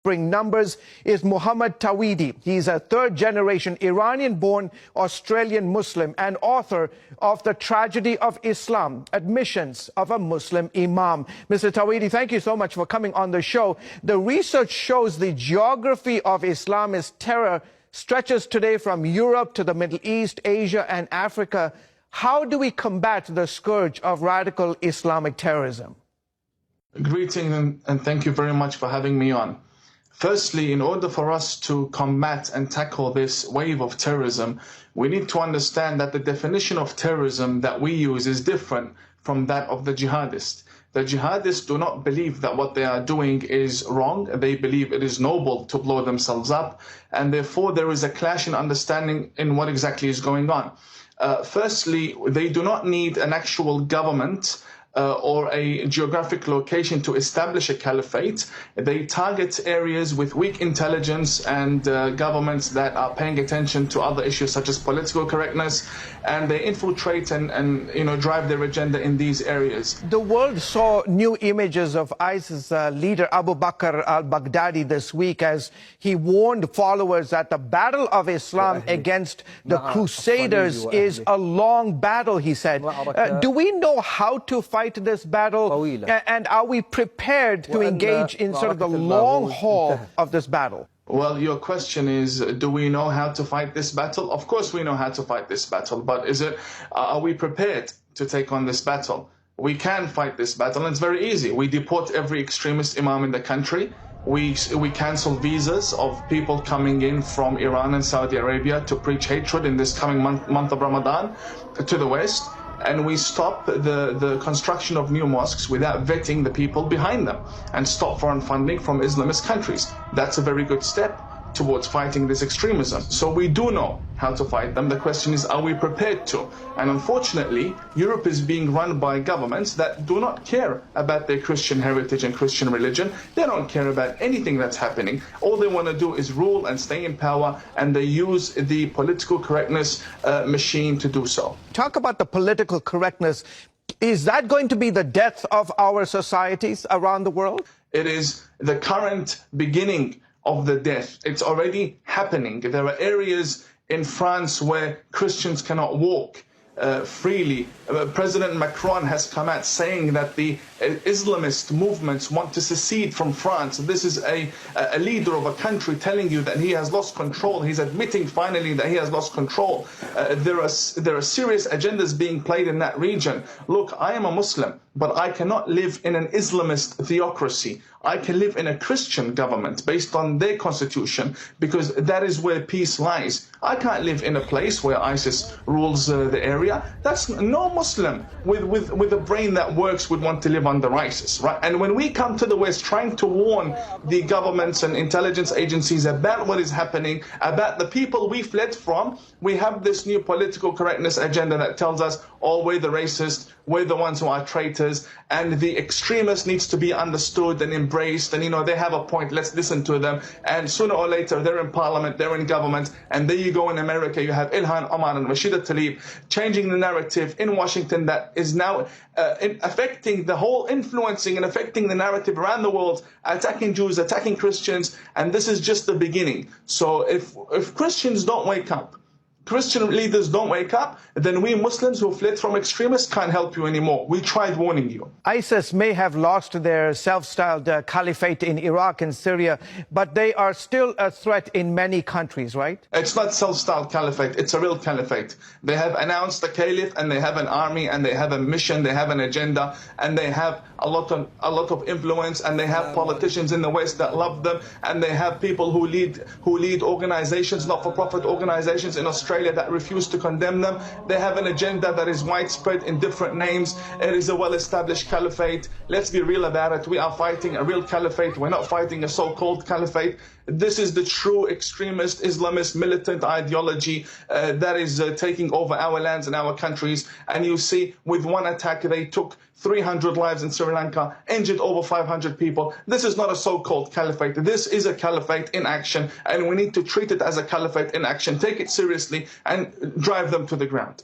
numbers is Muhammad Tawhidi. He's a third-generation Iranian-born Australian Muslim and author of The Tragedy of Islam, Admissions of a Muslim Imam. Mr. Tawhidi, thank you so much for coming on the show. The research shows the geography of Islamist terror stretches today from Europe to the Middle East, Asia, and Africa. How do we combat the scourge of radical Islamic terrorism? Greetings and thank you very much for having me on. Firstly, in order for us to combat and tackle this wave of terrorism, we need to understand that the definition of terrorism that we use is different from that of the jihadists. The jihadists do not believe that what they are doing is wrong. They believe it is noble to blow themselves up, and therefore there is a clash in understanding in what exactly is going on. Firstly, they do not need an actual government or a geographic location to establish a caliphate. They target areas with weak intelligence and governments that are paying attention to other issues such as political correctness, and they infiltrate and drive their agenda in these areas. The world saw new images of ISIS leader Abu Bakr al-Baghdadi this week as he warned followers that the battle of Islam against the Crusaders is a long battle, he said. Do we know how to fight this battle, and are we prepared to engage in sort of the long haul of this battle? Well, your question is, do we know how to fight this battle? Of course we know how to fight this battle, but are we prepared to take on this battle? We can fight this battle, and it's very easy. We deport every extremist imam in the country. We cancel visas of people coming in from Iran and Saudi Arabia to preach hatred in this coming month of Ramadan to the West. And we stop the construction of new mosques without vetting the people behind them, and stop foreign funding from Islamist countries. That's a very good step towards fighting this extremism. So we do know how to fight them. The question is, are we prepared to? And unfortunately, Europe is being run by governments that do not care about their Christian heritage and Christian religion. They don't care about anything that's happening. All they want to do is rule and stay in power, and they use the political correctness machine to do so. Talk about the political correctness. Is that going to be the death of our societies around the world? It is the current beginning of the death. It's already happening. There are areas in France where Christians cannot walk freely. President Macron has come out saying that the Islamist movements want to secede from France. This is a leader of a country telling you that he has lost control. He's admitting finally that he has lost control. There are serious agendas being played in that region. Look, I am a Muslim, but I cannot live in an Islamist theocracy. I can live in a Christian government based on their constitution, because that is where peace lies. I can't live in a place where ISIS rules the area. That's no Muslim with a brain that works would want to live under ISIS, right? And when we come to the West trying to warn the governments and intelligence agencies about what is happening, about the people we fled from, we have this new political correctness agenda that tells us, oh, we're the racists, we're the ones who are traitors, and the extremist needs to be understood and embraced, and they have a point, let's listen to them. And sooner or later they're in parliament, they're in government, and there you go in America, you have Ilhan Omar and Rashida Tlaib changing the narrative in Washington that is now affecting the whole, influencing and affecting the narrative around the world, attacking Jews, attacking Christians, and this is just the beginning. So if Christians don't wake up, Christian leaders don't wake up, then we Muslims who fled from extremists can't help you anymore. We tried warning you. ISIS may have lost their self-styled caliphate in Iraq and Syria, but they are still a threat in many countries, right? It's not self-styled caliphate, it's a real caliphate. They have announced a caliph, and they have an army, and they have a mission, they have an agenda, and they have a lot of influence, and they have politicians in the West that love them, and they have people who lead organizations, not-for-profit organizations in Australia that refuse to condemn them. They have an agenda that is widespread in different names. It is a well-established caliphate. Let's be real about it. We are fighting a real caliphate. We're not fighting a so-called caliphate. This is the true extremist, Islamist, militant ideology that is taking over our lands and our countries. And you see, with one attack, they took 300 lives in Sri Lanka, injured over 500 people. This is not a so-called caliphate. This is a caliphate in action, and we need to treat it as a caliphate in action, take it seriously, and drive them to the ground.